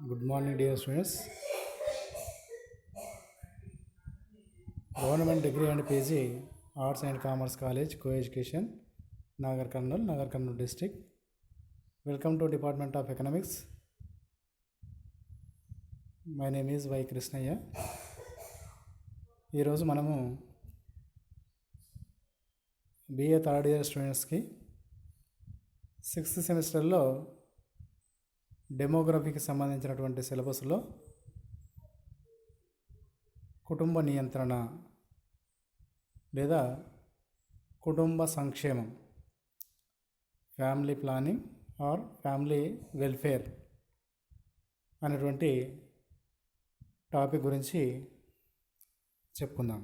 Good morning, dear students. Government Degree and PG, Arts and Commerce College, Co-Education, Nagar Karnool District. Welcome to Department of Economics. My name is Y. Krishnaya. ఈరోజు మనము BA third year స్టూడెంట్స్కి 6th సెమిస్టర్లో డెమోగ్రఫీకి సంబంధించినటువంటి సిలబస్లో కుటుంబ నియంత్రణ లేదా కుటుంబ సంక్షేమం, family planning or family welfare అనేటువంటి టాపిక్ గురించి చెప్పుకుందాం.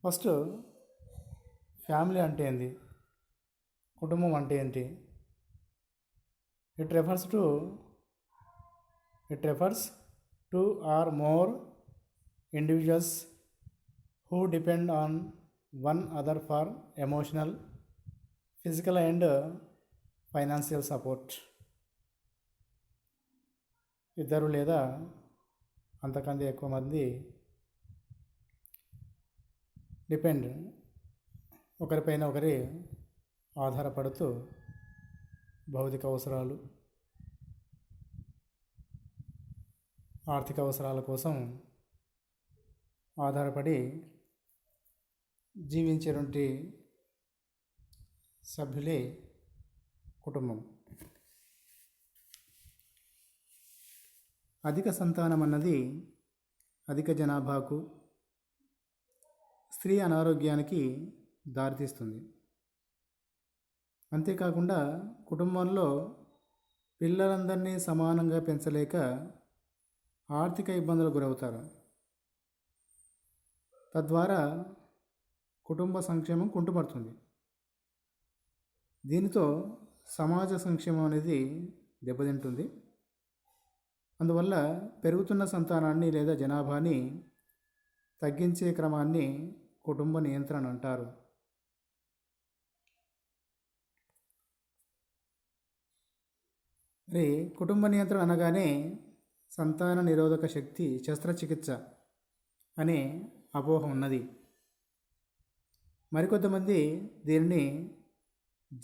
ఫస్ట్ ఫ్యామిలీ అంటే ఏంది, కుటుంబం అంటే ఏంటి? It refers to or more individuals who depend on one another for emotional, physical and financial support. ఇద్దరు లేదా అంతకంటే ఎక్కువ మంది డిపెండ్, ఒకరిపైన ఒకరి ఆధారపడుతూ భౌతిక అవసరాలు, ఆర్థిక అవసరాల కోసం ఆధారపడి జీవించేటువంటి సభ్యులే కుటుంబం. అధిక సంతానం అన్నది అధిక జనాభాకు, స్త్రీ అనారోగ్యానికి దారితీస్తుంది. అంతేకాకుండా కుటుంబంలో పిల్లలందరినీ సమానంగా పెంచలేక ఆర్థిక ఇబ్బందులకు గురవుతారు. తద్వారా కుటుంబ సంక్షేమం కుంటుపడుతుంది. దీనితో సమాజ సంక్షేమం అనేది దెబ్బతింటుంది. అందువల్ల పెరుగుతున్న సంతానాన్ని లేదా జనాభాని తగ్గించే క్రమాన్ని కుటుంబ నియంత్రణ అంటారు. మరి కుటుంబ నియంత్రణ అనగానే సంతాన నిరోధక శక్తి శస్త్రచికిత్స అనే అపోహ ఉన్నది. మరికొంతమంది దీనిని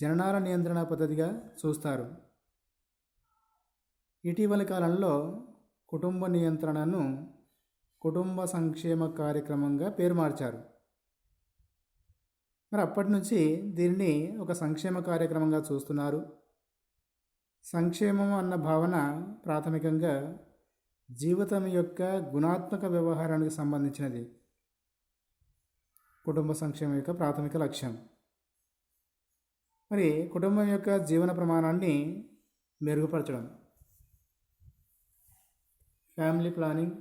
జననాల నియంత్రణ పద్ధతిగా చూస్తారు. ఇటీవలి కాలంలో కుటుంబ నియంత్రణను కుటుంబ సంక్షేమ కార్యక్రమంగా పేరు మార్చారు. మరి అప్పటి నుంచి దీనిని ఒక సంక్షేమ కార్యక్రమంగా చూస్తున్నారు. సంక్షేమం అన్న భావన ప్రాథమికంగా జీవితం యొక్క గుణాత్మక వ్యవహారానికి సంబంధించినది. కుటుంబ సంక్షేమం యొక్క ప్రాథమిక లక్ష్యం. మరి కుటుంబం యొక్క జీవన ప్రమాణాన్ని మెరుగుపరచడం. ఫ్యామిలీ ప్లానింగ్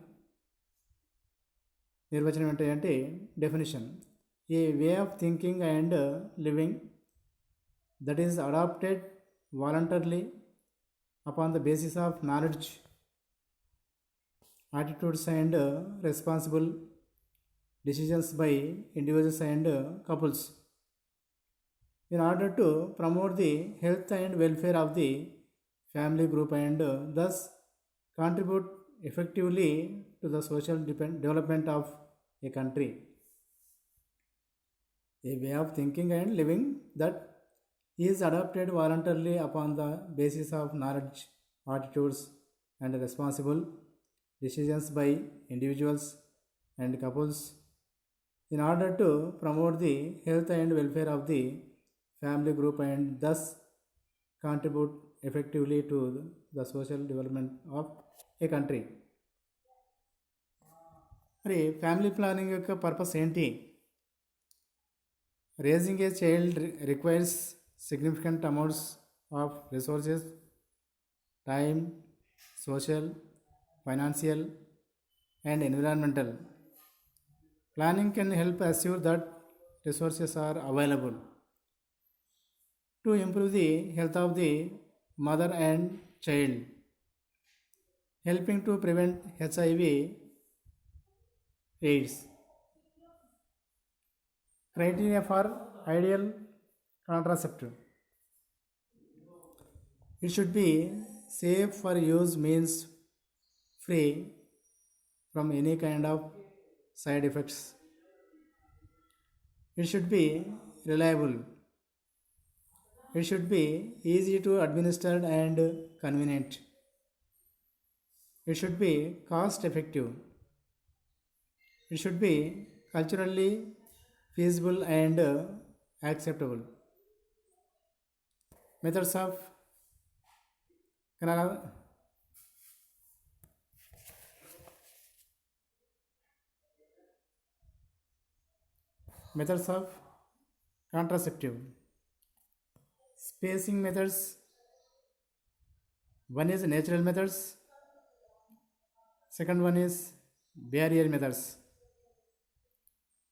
నిర్వచనం ఏంటంటే definition: a way of thinking and living that is adopted voluntarily upon the basis of knowledge, attitudes and responsible decisions by individuals and couples in order to promote the health and welfare of the family group and thus contribute effectively to the social development of a country. A way of thinking and living that is adopted voluntarily upon the basis of knowledge, attitudes and responsible decisions by individuals and couples in order to promote the health and welfare of the family group and thus contribute effectively to the social development of a country. మరి family planning యొక్క purpose ఏంటి? Raising a child requires significant amounts of resources, time, social, financial and environmental. Planning can help assure that resources are available to improve the health of the mother and child, helping to prevent HIV AIDS. Criteria for ideal contraceptive: It should be safe for use means free from any kind of side effects. It should be reliable. It should be easy to administer and convenient. It should be cost effective. It should be culturally feasible and acceptable. Methods of Canada. Methods of contraceptive. Spacing methods. One is natural methods. Second one is barrier methods.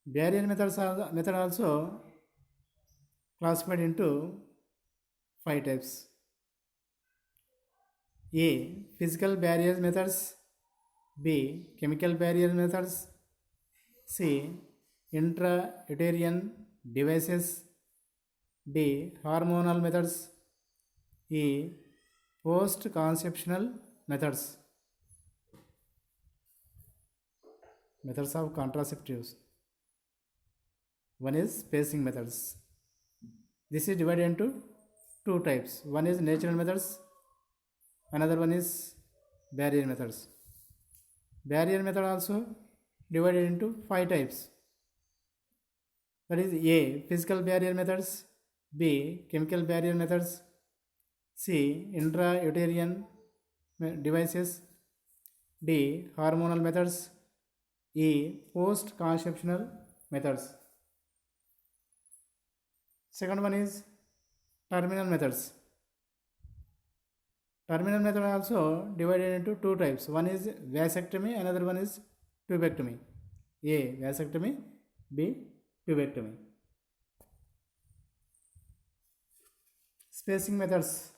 Barrier methods are method also classified into five types. A. Physical barrier methods. B. Chemical barrier methods. C. Intrauterine devices. D. Hormonal methods. E. Post-conceptional methods. Methods of contraceptives. One is spacing methods. This is divided into two types. One is natural methods, another one is barrier methods. Barrier method also divided into five types. That is A. Physical barrier methods. B. Chemical barrier methods. C. Intrauterine devices. D. Hormonal methods. E. Post-conceptional methods. Second one is terminal methods. Terminal method also divided into two types. One is vasectomy, another one is tubectomy. A. Vasectomy. B. Tubectomy. Spacing methods.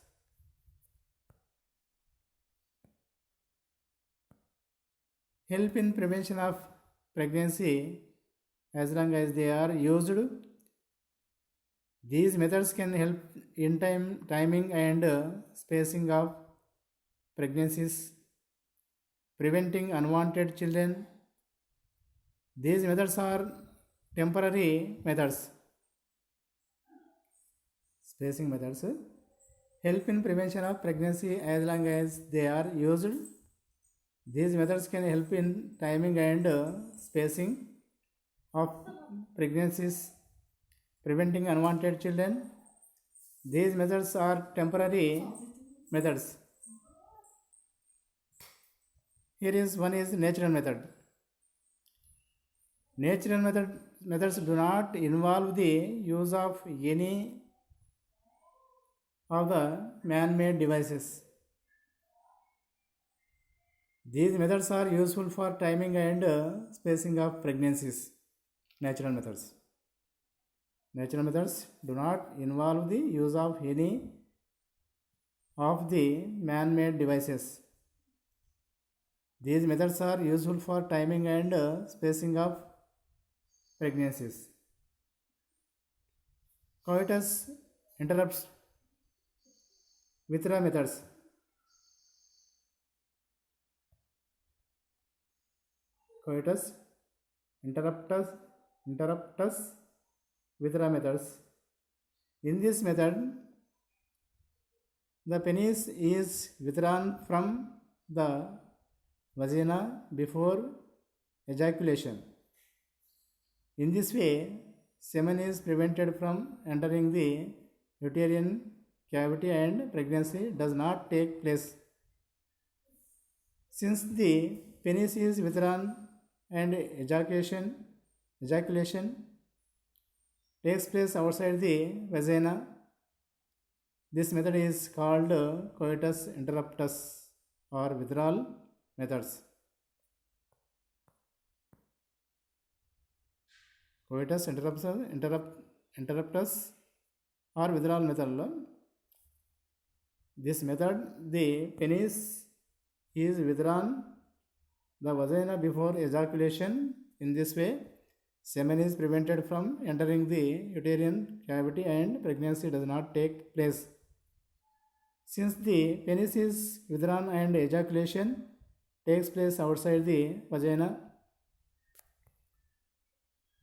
Help in prevention of pregnancy as long as they are used. These methods can help in timing and spacing of pregnancies, preventing unwanted children. These methods are temporary methods. Spacing methods help in prevention of pregnancy as long as they are used. These methods can help in timing and spacing of pregnancies, preventing unwanted children. These methods are temporary methods. Here is one is natural method. Natural methods do not involve the use of any of the man-made devices. These methods are useful for timing and spacing of pregnancies. Natural methods. Natural methods do not involve the use of any of the man-made devices. These methods are useful for timing and spacing of pregnancies. Coitus interrupts. Vitra methods. Coitus interruptus Vitra methods. In this method, the penis is withdrawn from the vagina before ejaculation. In this way, semen is prevented from entering the uterine cavity and pregnancy does not take place. Since the penis is withdrawn and ejaculation takes place outside the vagina, this method is called coitus interruptus or withdrawal methods. Coitus interruptus or withdrawal method. This method, the penis is withdrawn the vagina before ejaculation. In this way, semen is prevented from entering the uterine cavity and pregnancy does not take place. Since the penis is withdrawn and ejaculation takes place outside the vagina,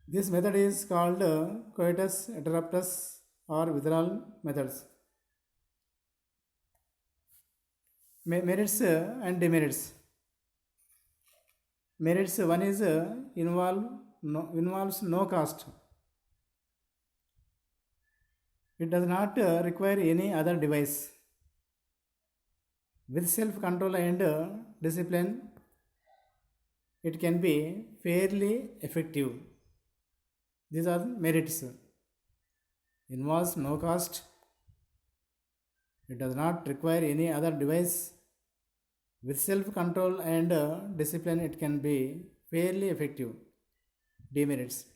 this method is called coitus interruptus or withdrawal methods. Merits and demerits. Merits one is involves no cost. It does not require any other device. With self control and discipline, it can be fairly effective. These are merits. Involves no cost. It does not require any other device. With self control and discipline, it can be fairly effective. Demerits.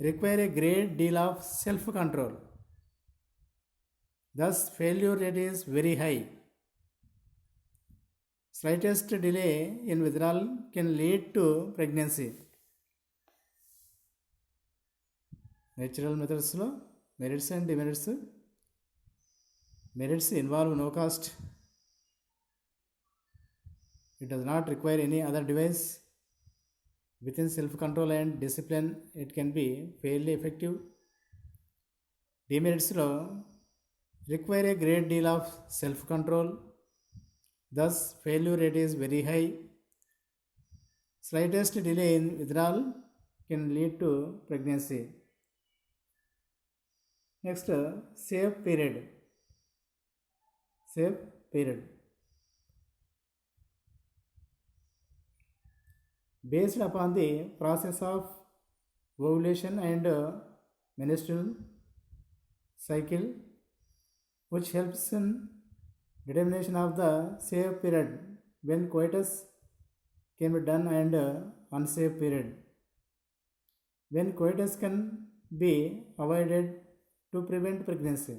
Require a great deal of self control. Thus, failure rate is very high. Slightest delay in withdrawal can lead to pregnancy. Natural methods lo merits and demerits. Merits involve no cost. It does not require any other device. Within self-control and discipline, it can be fairly effective. Demerits lo require a great deal of self-control. Thus, failure rate is very high. Slightest delay in withdrawal can lead to pregnancy. Next, safe period. Safe period. Based upon the process of ovulation and menstrual cycle, which helps in determination of the safe period when coitus can be done and unsafe period when coitus can be avoided to prevent pregnancy.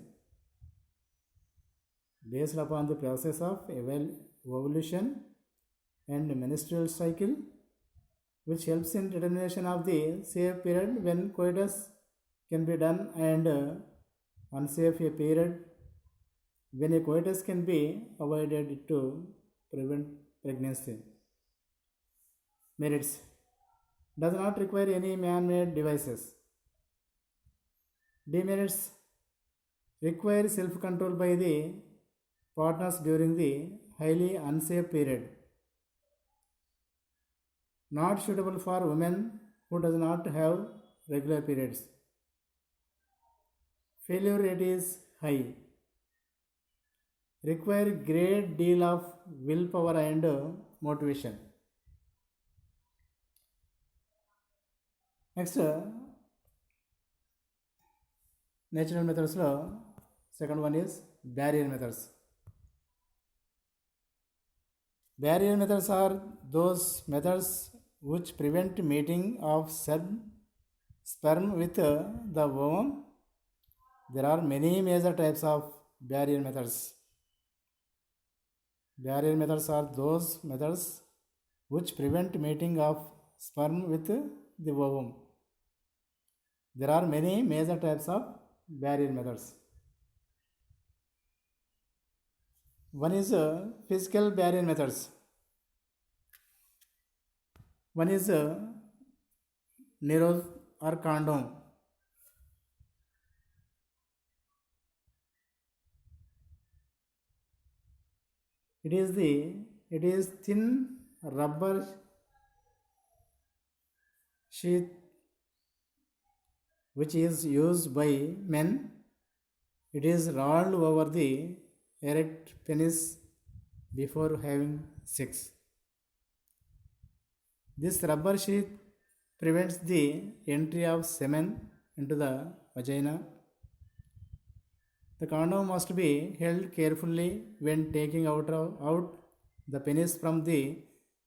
Based upon the process of ovulation and menstrual cycle, which helps in determination of the safe period when coitus can be done and unsafe period when a coitus can be avoided to prevent pregnancy. Merits. Does not require any man-made devices. Demerits. Require self-control by the partners during the highly unsafe period. Not suitable for women who does not have regular periods. Failure rate is high. Require great deal of willpower and motivation. Next, natural methods lo second one is barrier methods. Barrier methods are those methods which prevent mating of sperm with the ovum. There are many major types of barrier methods. Barrier methods are those methods which prevent mating of sperm with the ovum. There are many major types of barrier methods. One is physical barrier methods. One is Nirodh or condom. It is thin rubber sheath which is used by men. It is rolled over the erect penis before having sex. This rubber sheath prevents the entry of semen into the vagina. The condom must be held carefully when taking out the penis from the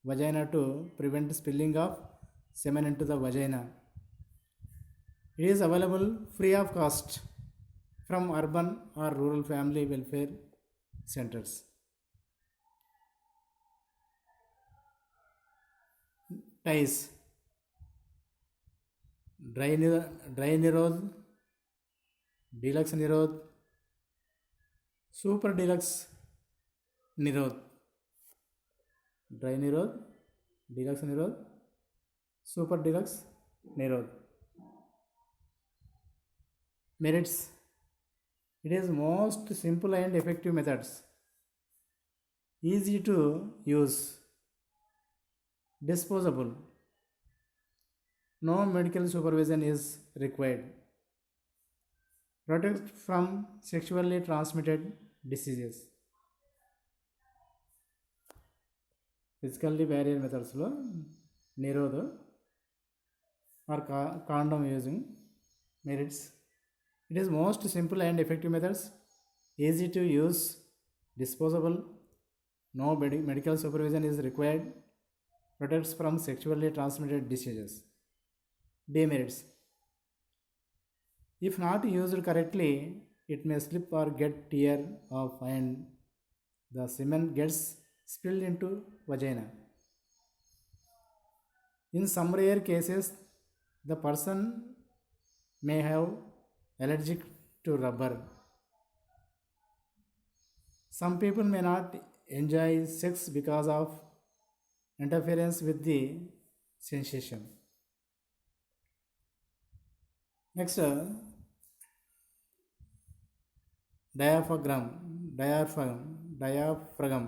vagina to prevent spilling of semen into the vagina. It is available free of cost from urban or rural family welfare centers. Ties. Dry Nirodh, Deluxe Nirodh, Super Deluxe Nirod, Dry Nirod, Deluxe Nirod, Super Deluxe Nirod. Merits: it is most simple and effective methods, easy to use, disposable, no medical supervision is required, protect from sexually transmitted diseases. Physically barrier methodsలో Nirodh or condom using. Merits: it is most simple and effective methods, easy to use, disposable, no medical supervision is required, protects from sexually transmitted diseases. Demerits: if not used correctly, it may slip or get tear off and the semen gets spilled into vagina. In some rare cases, the person may have allergic to rubber. Some people may not enjoy sex because of interference with the sensation. Next, diaphragm, diaphragm.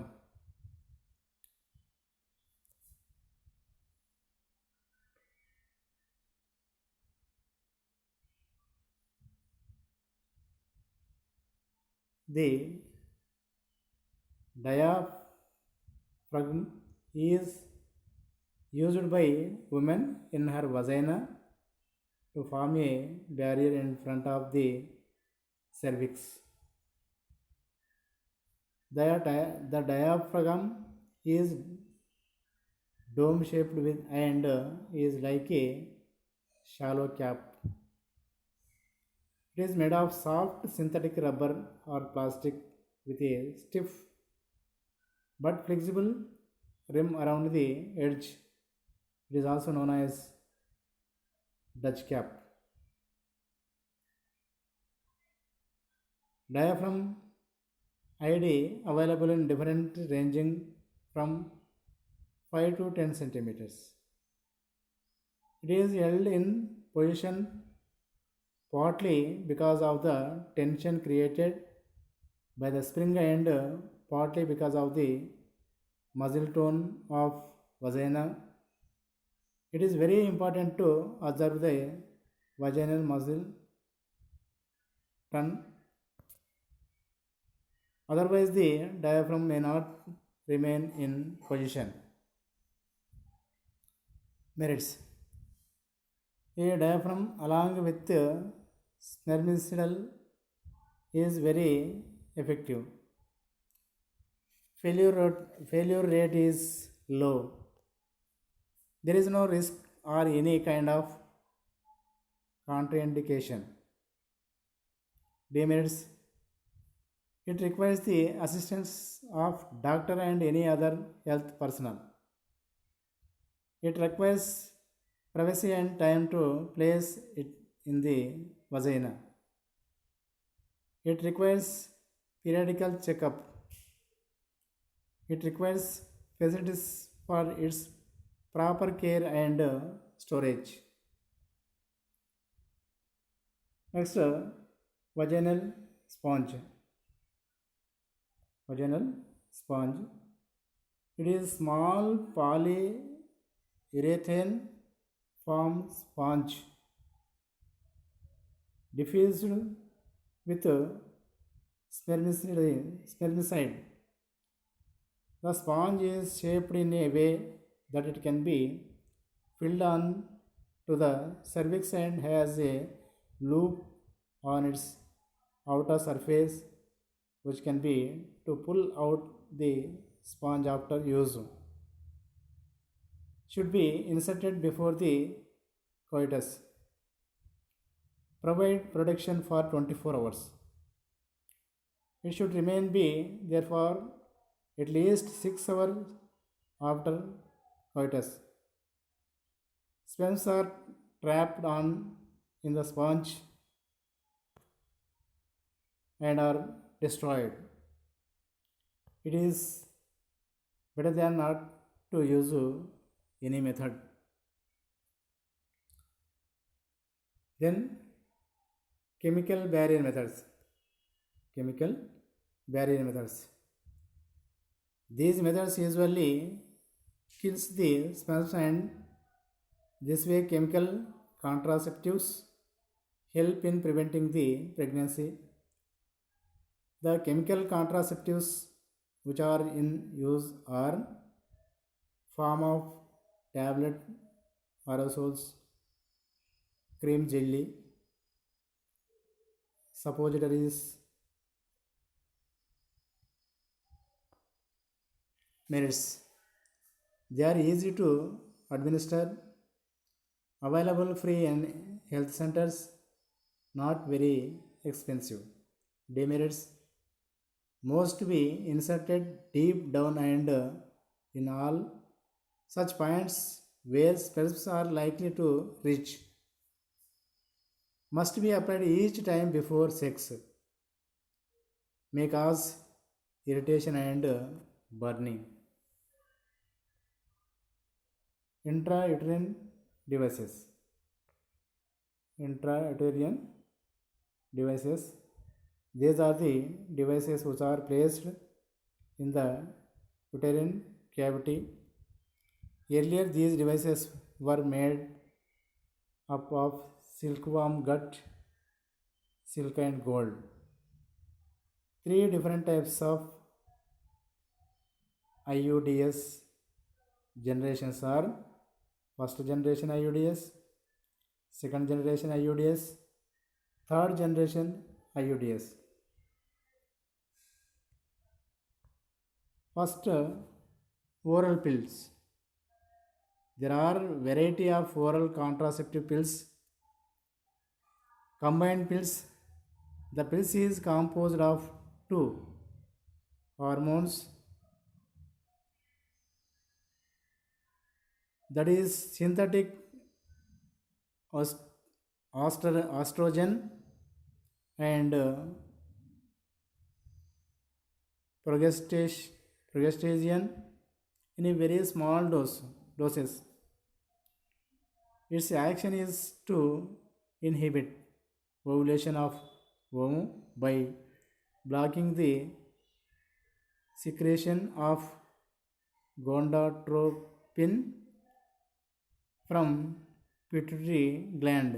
The diaphragm is used by women in her vagina to form a barrier in front of the cervix. The diaphragm is dome shaped with and is like a shallow cap. It is made of soft synthetic rubber or plastic with a stiff but flexible rim around the edge. It is also known as Dutch cap. Diaphragm ID available in different ranging from 5 to 10 centimeters. It is held in position partly because of the tension created by the spring and partly because of the muscle tone of vagina. It is very important to observe the vaginal muscle tone. Otherwise, the diaphragm may not remain in position. Merits: a diaphragm along with spermicidal is very effective. Failure rate is low. There is no risk or any kind of contraindication. Demerits: it requires the assistance of doctor and any other health personnel. It requires privacy and time to place it in the vagina. It requires periodical checkup. It requires facilities for its proper care and storage. Next, vaginal sponge. Vaginal sponge. It is small polyurethane foam sponge diffused with spermicide. The sponge is shaped in a way that it can be filled on to the cervix and has a loop on its outer surface which can be to pull out the sponge after use. Should be inserted before the coitus. Provide protection for 24 hours. It should remain be there for at least 6 hours after coitus. Sperms are trapped on in the sponge and are destroyed. It is better than not to use any method. Then chemical barrier methods. Chemical barrier methods. These methods usually kills the sperms, and this way chemical contraceptives help in preventing the pregnancy. The chemical contraceptives which are in use are form of tablet, aerosols, cream jelly, suppositories, minutes. They are easy to administer, available free in health centers, not very expensive. Demerits: most be inserted deep down and in all such points where sperms are likely to reach. Must be applied each time before sex. May cause irritation and burning. Intrauterine devices. Intrauterine devices. These are the devices which are placed in the uterine cavity. Earlier, these devices were made up of silkworm gut, silk, and gold. Three different types of IUDs generations are: first generation IUDs, second generation IUDs, third generation IUDs. First, oral pills. There are variety of oral contraceptive pills. Combined pills. The pills is composed of two hormones, that is synthetic estrogen and progesterone in a very small doses. Its action is to inhibit ovulation of ovum by blocking the secretion of gonadotropin from pituitary gland.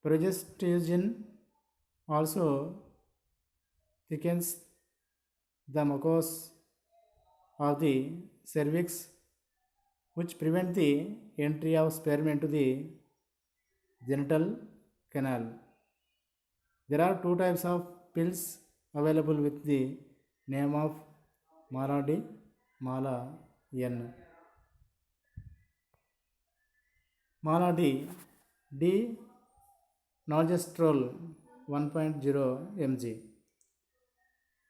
Progesterone also thickens the mucosa of the cervix, which prevent the entry of sperm into the genital canal. There are two types of pills available with the name of Mala D, Mala N. Mala D, D Norgestrol 1.0 mg,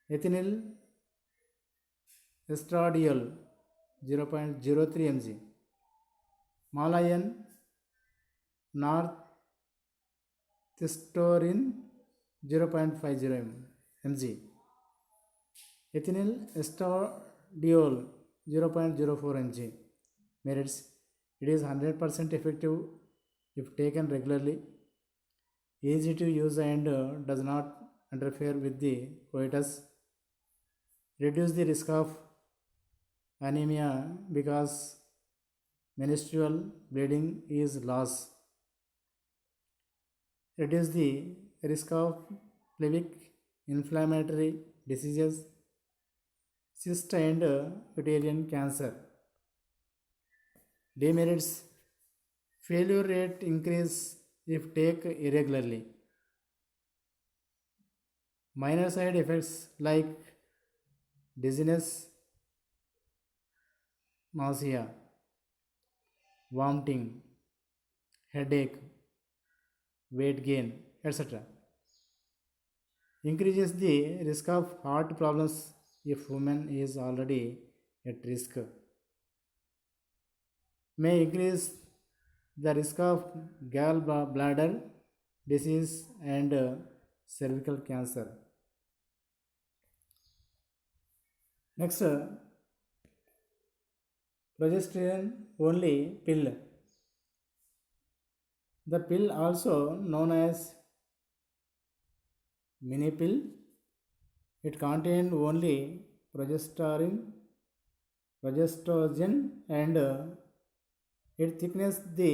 ethinyl estradiol 0.03 mg, Mala N northistorin 0.50 mg, ethinyl estradiol 0.04 mg. Merits: it is 100% effective if taken regularly, easy to use and does not interfere with the coitus, reduce the risk of anemia because menstrual bleeding is loss, reduce the risk of pelvic inflammatory diseases, cyst and uterine cancer. Demerits: failure rate increase if take irregularly. Minor side effects like dizziness, nausea, vomiting, headache, weight gain, etc. Increases the risk of heart problems if woman is already at risk. May increase the risk of gallbladder disease and cervical cancer. Next, progesterone only pill. The pill, also known as mini pill, it contains only progesterone, progestogen, and it thickens the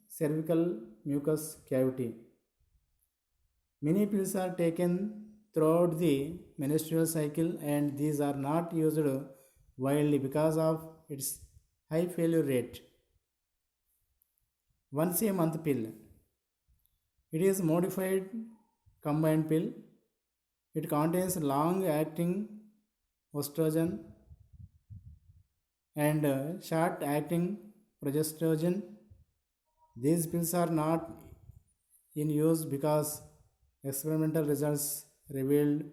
cervical mucus cavity. Many pills are taken throughout the menstrual cycle, and these are not used widely because of its high failure rate. Once a month pill. It is modified combined pill. It contains long acting estrogen and short acting progesterone. These pills are not in use because experimental results revealed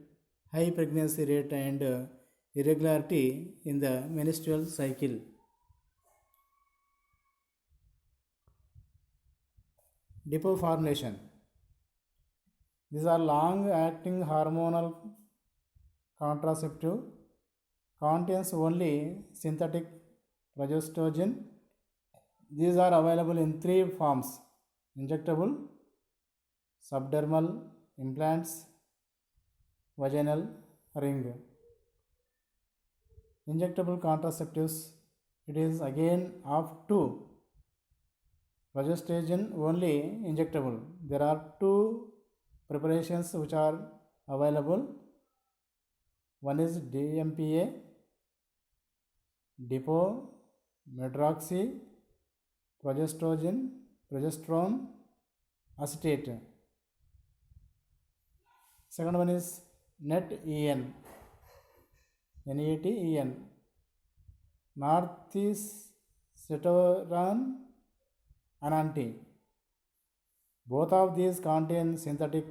high pregnancy rate and irregularity in the menstrual cycle. Depot formulation. These are long acting hormonal contraceptive, contains only synthetic progestogen. These are available in three forms: injectable, subdermal implants, vaginal ring. Injectable contraceptives, it is again up to progestogen only injectable. There are two preparations which are available. One is DMPA, depot medroxy progesterone acetate. Second one is NET-EN, NET-EN, northeastern ananti. Both of these contain synthetic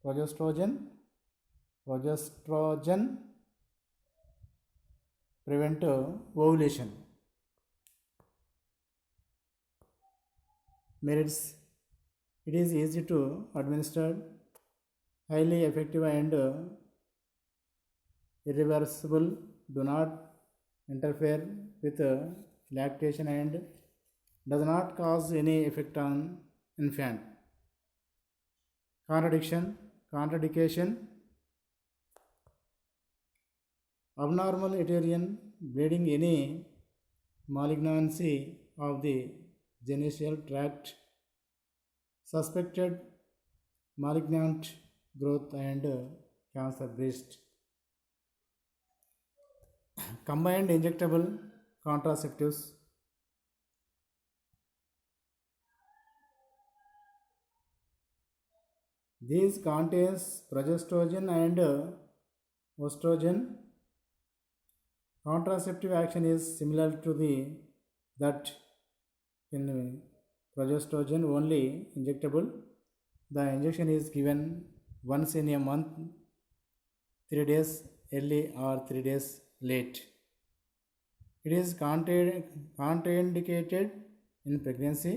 progestogen. Progesterone prevent ovulation. Merits: it is easy to administer, highly effective and irreversible, do not interfere with lactation and does not cause any effect on infant. Contraindication: abnormal uterine bleeding, any malignancy of the genital tract, suspected malignant growth and cancer breast. Combined injectable contraceptives. These contains progestogen and estrogen. Contraceptive action is similar to that in progestogen only injectable. The injection is given once in a month, 3 days early or 3 days late. It is contraindicated in pregnancy.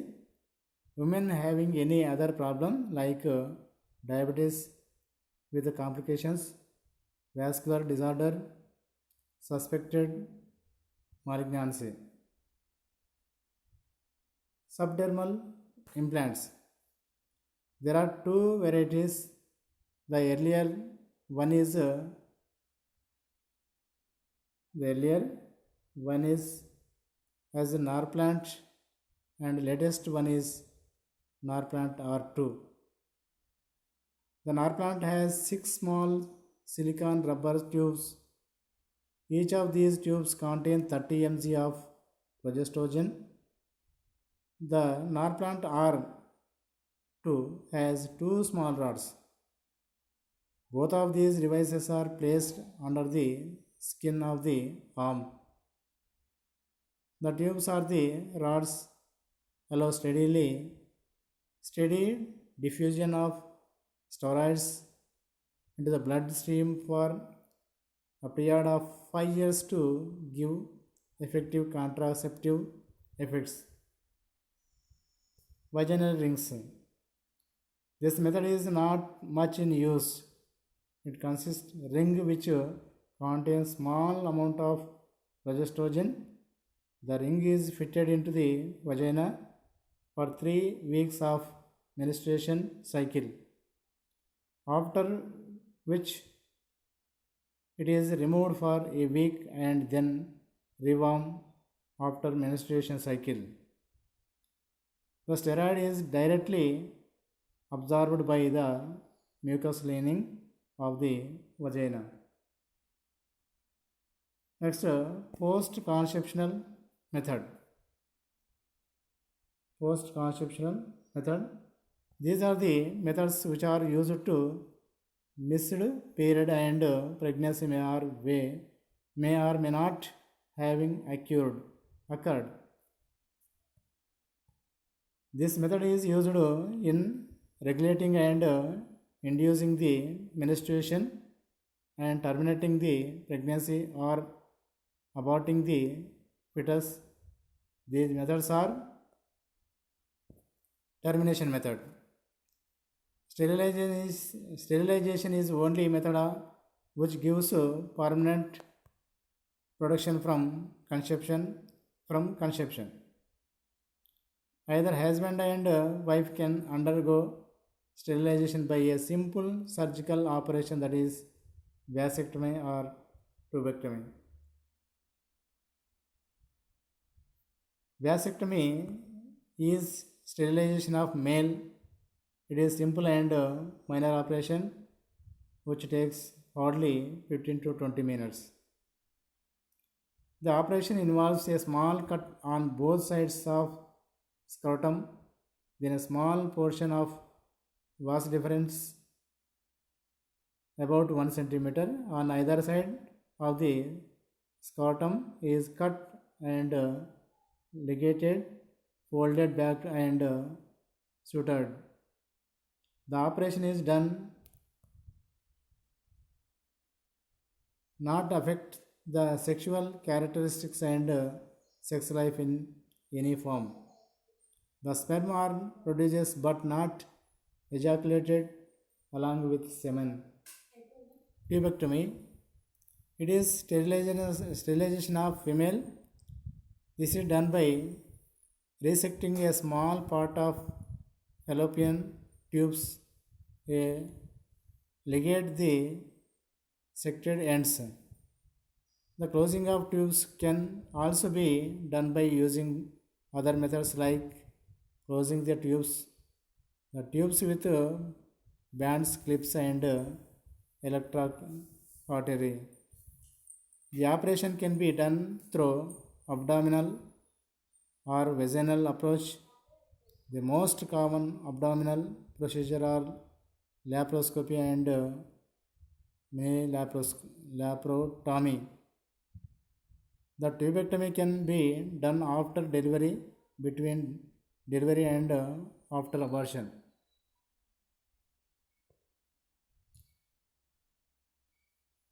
Women having any other problem like diabetes with complications, vascular disorder, suspected malignancy. Subdermal implants. There are two varieties. The earlier one is as a Norplant, and latest one is Norplant R2. The Norplant has 6 small silicon rubber tubes. Each of these tubes contain 30 mg of progestogen. The Norplant R2 has 2 small rods. Both of these devices are placed under the skin of the arm. The tubes or the rods allow steady diffusion of steroids into the bloodstream for a period of 5 years to give effective contraceptive effects. Vaginal rings. This method is not much in use. It consists ring which contains small amount of progestogen. The ring is fitted into the vagina for 3 weeks of menstruation cycle, after which it is removed for a week and then reworn after menstruation cycle. The steroid is directly absorbed by the mucous lining of the vagina. Next, post-conceptional method. Post-conceptional method. These are the methods which are used to missed period and pregnancy may or may not having occurred. This method is used in regulating and inducing the menstruation and terminating the pregnancy or aborting the fetus. These methods are termination method. Sterilization is only method which gives permanent protection from conception. Either husband and wife can undergo sterilization by a simple surgical operation, that is vasectomy or tubectomy. Vasectomy is sterilization of male. It is simple and minor operation which takes hardly 15 to 20 minutes. The operation involves a small cut on both sides of scrotum, then a small portion of vas difference about 1 centimeter on either side of the scrotum is cut and ligated, folded back and sutured. The operation is done not affect the sexual characteristics and sex life in any form. The sperm are produced but not ejaculated along with semen. Tubectomy. It is sterilization of female. This is done by resecting a small part of fallopian tubes, ligate the sected ends. The closing of tubes can also be done by using other methods like closing the tubes with bands, clips and electrocautery. The operation can be done through abdominal or vaginal approach. The most common abdominal procedure are laparoscopy and laparotomy. The tubectomy can be done after delivery, between delivery and after abortion.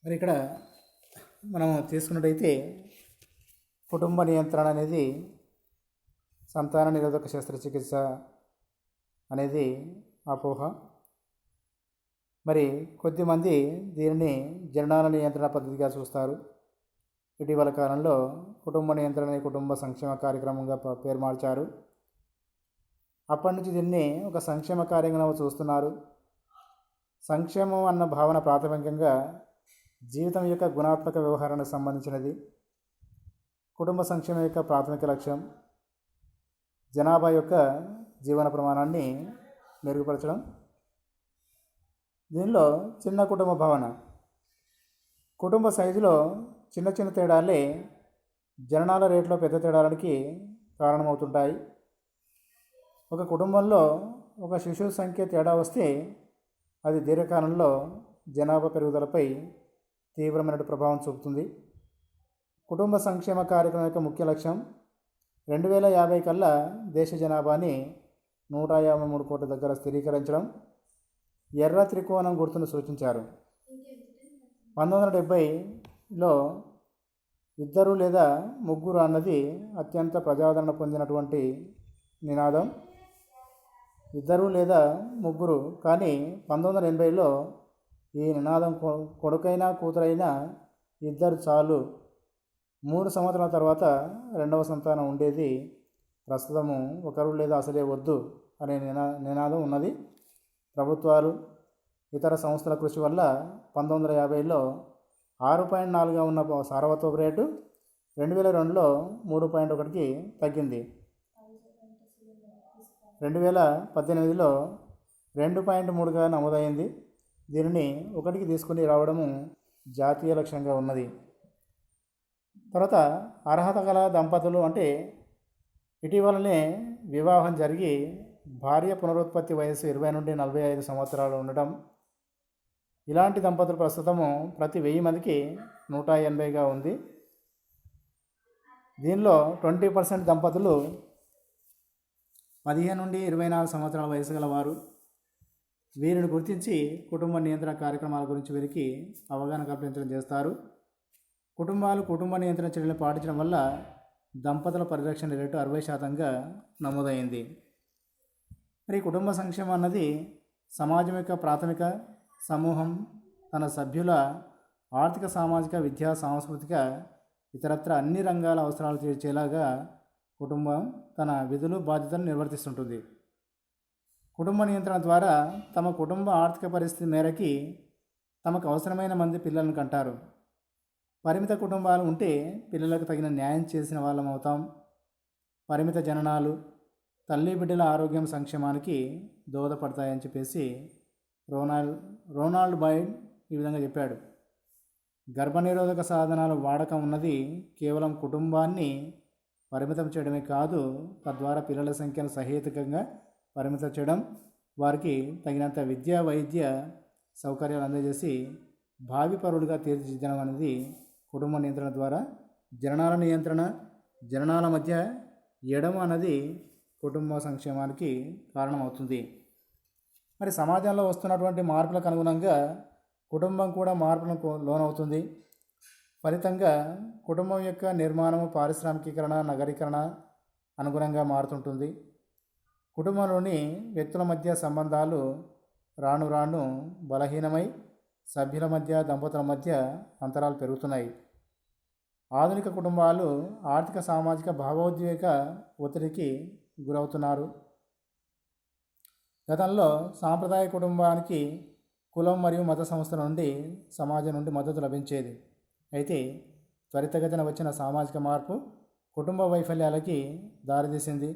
మరి ఇక్కడ మనం తీసుకున్నట్టయితే కుటుంబ నియంత్రణ అనేది సంతాన నిరోధక శస్త్రచికిత్స అనేది అపోహ. మరి కొద్దిమంది దీనిని జననాల నియంత్రణ పద్ధతిగా చూస్తారు. ఇటీవల కాలంలో కుటుంబ నియంత్రణ కుటుంబ సంక్షేమ కార్యక్రమంగా పేరు మార్చారు. అప్పటి నుంచి దీన్ని ఒక సంక్షేమ కార్యక్రమంగా చూస్తున్నారు. సంక్షేమం అన్న భావన ప్రాథమికంగా జీవితం యొక్క గుణాత్మక వ్యవహారానికి సంబంధించినది. కుటుంబ సంక్షేమం యొక్క ప్రాథమిక లక్ష్యం జనాభా యొక్క జీవన ప్రమాణాన్ని మెరుగుపరచడం. దీనిలో చిన్న కుటుంబ భావన, కుటుంబ సైజులో చిన్న చిన్న తేడాలే జననాల రేట్లో పెద్ద తేడాలకి కారణమవుతుంటాయి. ఒక కుటుంబంలో ఒక శిశువు సంఖ్య తేడా వస్తే అది దీర్ఘకాలంలో జనాభా పెరుగుదలపై తీవ్రమైన ప్రభావం చూపుతుంది. కుటుంబ సంక్షేమ కార్యక్రమం యొక్క ముఖ్య లక్ష్యం 2050 కల్లా దేశ జనాభాని 153 కోట్ల దగ్గర స్థిరీకరించడం. ఎర్ర త్రికోణం గుర్తును సూచించారు. 1970లో 2 లేదా 3 అన్నది అత్యంత ప్రజాదరణ పొందినటువంటి నినాదం. 2 లేదా 3. కానీ 1980లో ఈ నినాదం కొడుకైనా కూతురైనా ఇద్దరు చాలు, 3 సంవత్సరాల తర్వాత రెండవ సంతానం ఉండేది ప్రస్తుతము ఒకరు లేదా అసలే వద్దు అనే నినాదం ఉన్నది. ప్రభుత్వాలు ఇతర సంస్థల కృషి వల్ల 1950లో 6.4గా ఉన్న సార్వత్రిక రేటు 2002లో 3.1కి తగ్గింది. 2018లో 2.3గా నమోదైంది. దీనిని 1కి తీసుకుని రావడము జాతీయ లక్ష్యంగా ఉన్నది. తర్వాత అర్హత గల దంపతులు అంటే ఇటీవలనే వివాహం జరిగి భార్య పునరుత్పత్తి వయసు 20 నుండి 45 సంవత్సరాలు ఉండటం. ఇలాంటి దంపతులు ప్రస్తుతము ప్రతి 1000 మందికి 180గా ఉంది. దీనిలో 20% దంపతులు 15 నుండి 24 సంవత్సరాల వయసు గలవారు. వీరిని గుర్తించి కుటుంబ నియంత్రణ కార్యక్రమాల గురించి వీరికి అవగాహన కల్పించడం చేస్తారు. కుటుంబాలు కుటుంబ నియంత్రణ చర్యలు పాటించడం వల్ల దంపతుల పరిరక్షణ రేటు 60%గా నమోదైంది. మరి కుటుంబ సంక్షేమం అన్నది సమాజం యొక్క ప్రాథమిక సమూహం తన సభ్యుల ఆర్థిక, సామాజిక, విద్యా, సాంస్కృతిక, ఇతరత్ర అన్ని రంగాల అవసరాలు తీర్చేలాగా కుటుంబం తన విధులు, బాధ్యతలు నిర్వర్తిస్తుంటుంది. కుటుంబ నియంత్రణ ద్వారా తమ కుటుంబ ఆర్థిక పరిస్థితి మేరకి తమకు అవసరమైన మంది పిల్లలను కంటారు. పరిమిత కుటుంబాలు ఉంటే పిల్లలకు తగిన న్యాయం చేసిన వాళ్ళం అవుతాం. పరిమిత జననాలు తల్లి బిడ్డల ఆరోగ్యం సంక్షేమానికి దోహదపడతాయని చెప్పేసి రోనాల్డ్ బాయిడ్ ఈ విధంగా చెప్పాడు. గర్భనిరోధక సాధనాల వాడకం ఉన్నది కేవలం కుటుంబాన్ని పరిమితం చేయడమే కాదు, తద్వారా పిల్లల సంఖ్యను సహేతుకంగా పరిమితం చేయడం, వారికి తగినంత విద్య, వైద్య సౌకర్యాలు అందజేసి భావి పౌరులుగా తీర్చిదిద్దడం అనేది కుటుంబ నియంత్రణ ద్వారా జననాల నియంత్రణ, జననాల మధ్య ఎడమ అన్నది కుటుంబ సంక్షేమానికి కారణమవుతుంది. మరి సమాజంలో వస్తున్నటువంటి మార్పులకు అనుగుణంగా కుటుంబం కూడా మార్పులకు లోనవుతుంది. ఫలితంగా కుటుంబం యొక్క నిర్మాణము పారిశ్రామికీకరణ, నగరీకరణ అనుగుణంగా మారుతుంటుంది. కుటుంబంలోని వ్యక్తుల మధ్య సంబంధాలు రాను రాను బలహీనమై సభ్యుల మధ్య, దంపతుల మధ్య అంతరాలు పెరుగుతున్నాయి. ఆధునిక కుటుంబాలు ఆర్థిక, సామాజిక, భావోద్వేగ ఒత్తిడికి గురవుతున్నారు. గతంలో సాంప్రదాయ కుటుంబానికి కులం మరియు మత సంస్థల నుండి, సమాజం నుండి మద్దతు లభించేది. అయితే త్వరితగతిన వచ్చిన సామాజిక మార్పు కుటుంబ వైఫల్యాలకి దారితీసింది.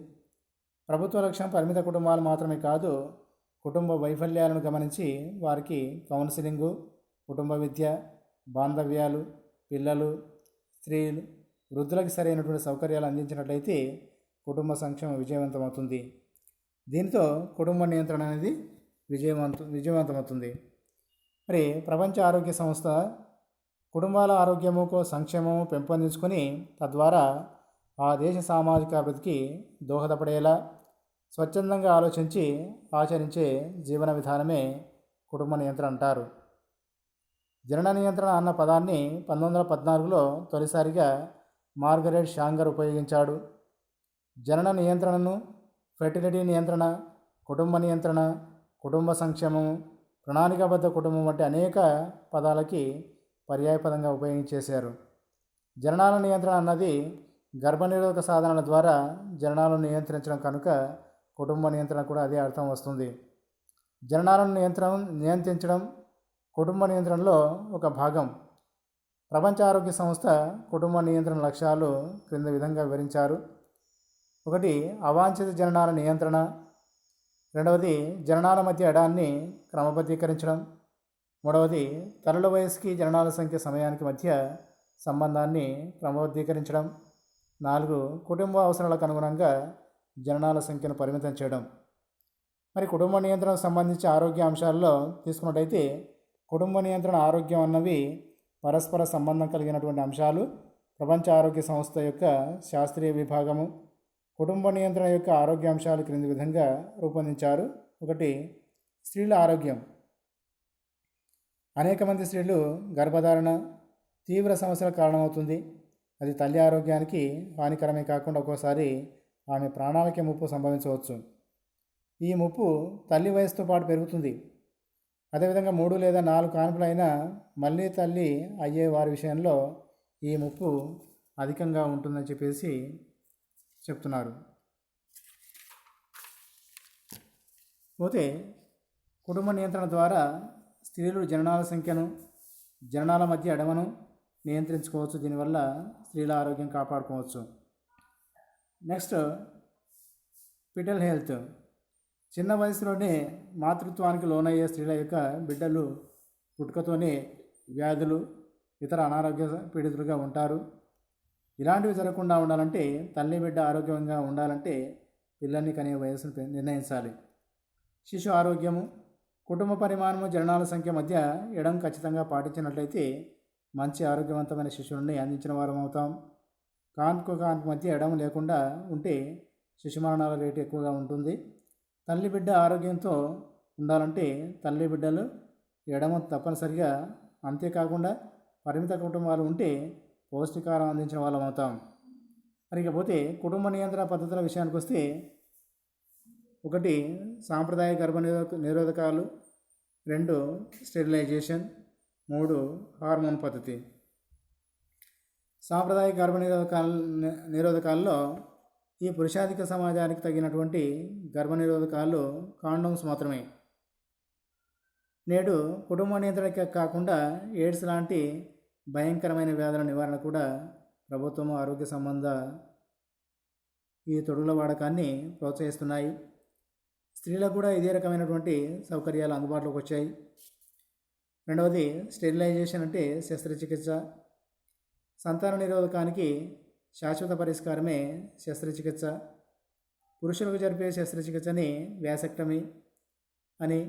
ప్రభుత్వ లక్ష్యం పరిమిత కుటుంబాలు మాత్రమే కాదు, కుటుంబ వైఫల్యాలను గమనించి వారికి కౌన్సిలింగు, కుటుంబ విద్య, బాంధవ్యాలు, పిల్లలు, స్త్రీలు, వృద్ధులకు సరైనటువంటి సౌకర్యాలు అందించినట్లయితే కుటుంబ సంక్షేమం విజయవంతమవుతుంది. దీంతో కుటుంబ నియంత్రణ అనేది విజయవంతమవుతుంది. మరి ప్రపంచ ఆరోగ్య సంస్థ కుటుంబాల ఆరోగ్యము, సంక్షేమము పెంపొందించుకొని తద్వారా ఆ దేశ సామాజిక అభివృద్ధికి దోహదపడేలా స్వచ్ఛందంగా ఆలోచించి ఆచరించే జీవన విధానమే కుటుంబ నియంత్రణ అంటారు. జనన నియంత్రణ అన్న పదాన్ని 1914లో తొలిసారిగా మార్గరెట్ షాంగర్ ఉపయోగించాడు. జనన నియంత్రణను ఫెర్టిలిటీ నియంత్రణ, కుటుంబ నియంత్రణ, కుటుంబ సంక్షేమం, ప్రణాళికాబద్ధ కుటుంబం వంటి అనేక పదాలకి పర్యాయపదంగా ఉపయోగించేశారు. జననాల నియంత్రణ అన్నది గర్భనిరోధక సాధనాల ద్వారా జననాలను నియంత్రించడం కనుక కుటుంబ నియంత్రణ కూడా అదే అర్థం వస్తుంది. జననాలను నియంత్రించడం కుటుంబ నియంత్రణలో ఒక భాగం. ప్రపంచ ఆరోగ్య సంస్థ కుటుంబ నియంత్రణ లక్ష్యాలు క్రింద విధంగా వివరించారు. 1. అవాంఛిత జననాల నియంత్రణ. 2. జననాల మధ్య ఎడాన్ని క్రమబద్ధీకరించడం. 3. తల్లుల వయసుకి జననాల సంఖ్య సమయానికి మధ్య సంబంధాన్ని క్రమబద్ధీకరించడం. 4. కుటుంబ అవసరాలకు అనుగుణంగా జననాల సంఖ్యను పరిమితం చేయడం. మరి కుటుంబ నియంత్రణకు సంబంధించి ఆరోగ్య అంశాల్లో తీసుకున్నట్టయితే కుటుంబ నియంత్రణ, ఆరోగ్యం అన్నవి పరస్పర సంబంధం కలిగినటువంటి అంశాలు. ప్రపంచ ఆరోగ్య సంస్థ యొక్క శాస్త్రీయ విభాగము కుటుంబ నియంత్రణ యొక్క ఆరోగ్య అంశాలు క్రింది విధంగా రూపొందించారు. 1. స్త్రీల ఆరోగ్యం. అనేక మంది స్త్రీలు గర్భధారణ తీవ్ర సమస్యలకు కారణమవుతుంది. అది తల్లి ఆరోగ్యానికి హానికరమే కాకుండా ఒక్కోసారి ఆమె ప్రాణాలకే ముప్పు సంభవించవచ్చు. ఈ ముప్పు తల్లి వయసుతో పాటు పెరుగుతుంది. అదేవిధంగా 3 లేదా 4 కాన్పులైన మళ్ళీ తల్లి అయ్యే వారి విషయంలో ఈ ముప్పు అధికంగా ఉంటుందని చెప్పేసి చెప్తున్నారు. పోతే కుటుంబ నియంత్రణ ద్వారా స్త్రీలు జననాల మధ్య ఎడమను నియంత్రించుకోవచ్చు. దీనివల్ల స్త్రీల ఆరోగ్యం కాపాడుకోవచ్చు. Next, foetal health. చిన్న వయసులోనే మాతృత్వానికి లోనయ్యే స్త్రీల యొక్క బిడ్డలు పుట్టుకతోనే వ్యాధులు, ఇతర అనారోగ్య పీడితులుగా ఉంటారు. ఇలాంటివి జరగకుండా ఉండాలంటే, తల్లి బిడ్డ ఆరోగ్యంగా ఉండాలంటే పిల్లల్ని కనే వయసును నిర్ణయించాలి. శిశు ఆరోగ్యము, కుటుంబ పరిమాణము, జననాల సంఖ్య మధ్య ఎడం ఖచ్చితంగా పాటించినట్లయితే మంచి ఆరోగ్యవంతమైన శిశువుని అందించిన వారం అవుతాం. కాన్పు మధ్య ఎడమ లేకుండా ఉంటే శిశు మరణాల రేటు ఎక్కువగా ఉంటుంది. తల్లి బిడ్డ ఆరోగ్యంతో ఉండాలంటే తల్లి బిడ్డలు ఎడమ తప్పనిసరిగా. అంతేకాకుండా పరిమిత కుటుంబాలు ఉంటే పౌష్టికాహారం అందించిన వాళ్ళం అవుతాం. మరి ఇకపోతే కుటుంబ నియంత్రణ పద్ధతుల విషయానికి వస్తే, 1 సాంప్రదాయ నిరోధకాలు, 2 స్టెరిలైజేషన్, 3 హార్మోన్ పద్ధతి. సాంప్రదాయ నిరోధకాల్లో ఈ పురుషాధిక సమాజానికి తగినటువంటి గర్భనిరోధకాలు కాండోమ్స్ మాత్రమే. నేడు కుటుంబ నియంత్రణ కాకుండా ఎయిడ్స్ లాంటి భయంకరమైన వ్యాధుల నివారణ కూడా ప్రభుత్వం ఆరోగ్య సంబంధ ఈ తొడుగుల వాడకాన్ని ప్రోత్సహిస్తున్నాయి. స్త్రీలకు కూడా ఇదే రకమైనటువంటి సౌకర్యాలు అందుబాటులోకి వచ్చాయి. 2వది స్టెరిలైజేషన్ అంటే శస్త్రచికిత్స. సంతాన నిరోధకానికి శాశ్వత పరిష్కారమే శస్త్రచికిత్స. పురుషులకు జరిపే శస్త్రచికిత్సని వ్యాసెక్టమీ అని,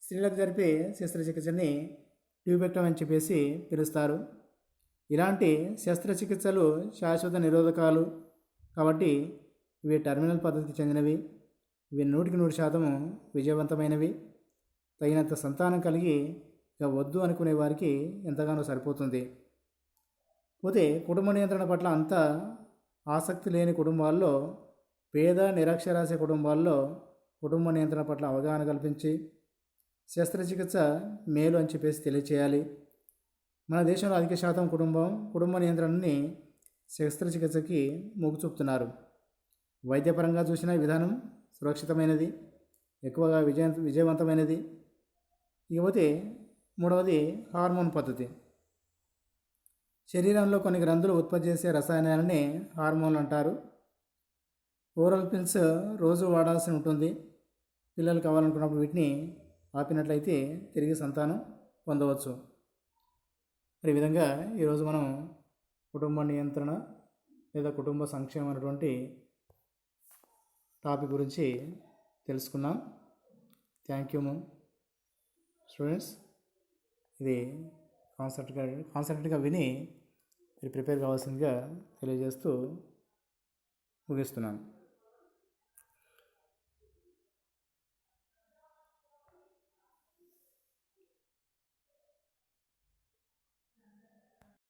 స్త్రీలకు జరిపే శస్త్రచికిత్సని ట్యూబెక్టమీ అని చెప్పేసి పిలుస్తారు. ఇలాంటి శస్త్రచికిత్సలు శాశ్వత నిరోధకాలు కాబట్టి ఇవి టెర్మినల్ పద్ధతికి చెందినవి. ఇవి 100% విజయవంతమైనవి. తగినంత సంతానం కలిగి ఇక వద్దు అనుకునే వారికి ఎంతగానో సరిపోతుంది. పోతే కుటుంబ నియంత్రణ పట్ల అంత ఆసక్తి లేని కుటుంబాల్లో, పేద నిరక్షరాస్య కుటుంబాల్లో కుటుంబ నియంత్రణ పట్ల అవగాహన కల్పించి శస్త్రచికిత్స మేలు అని చెప్పేసి తెలియచేయాలి. మన దేశంలో అధిక శాతం కుటుంబ నియంత్రణని శస్త్రచికిత్సకి మొగ్గు చూపుతున్నారు. వైద్యపరంగా చూసిన విధానం సురక్షితమైనది, ఎక్కువగా విజయవంతమైనది. ఇకపోతే 3వది హార్మోన్ పద్ధతి. శరీరంలో కొన్ని గ్రంథులు ఉత్పత్తి చేసే రసాయనాలని హార్మోన్లు అంటారు. ఓరల్ పిల్స్ రోజు వాడాల్సి ఉంటుంది. పిల్లలు కావాలనుకున్నప్పుడు వీటిని ఆపినట్లయితే తిరిగి సంతానం పొందవచ్చు. ఈ విధంగా ఈరోజు మనం కుటుంబ నియంత్రణ లేదా కుటుంబ సంక్షేమం అనేటువంటి టాపిక్ గురించి తెలుసుకున్నాం. Thank you students. ఇది కాన్సెప్ట్గా విని మీరు ప్రిపేర్ కావాల్సిందిగా తెలియజేస్తూ ముగిస్తున్నాను.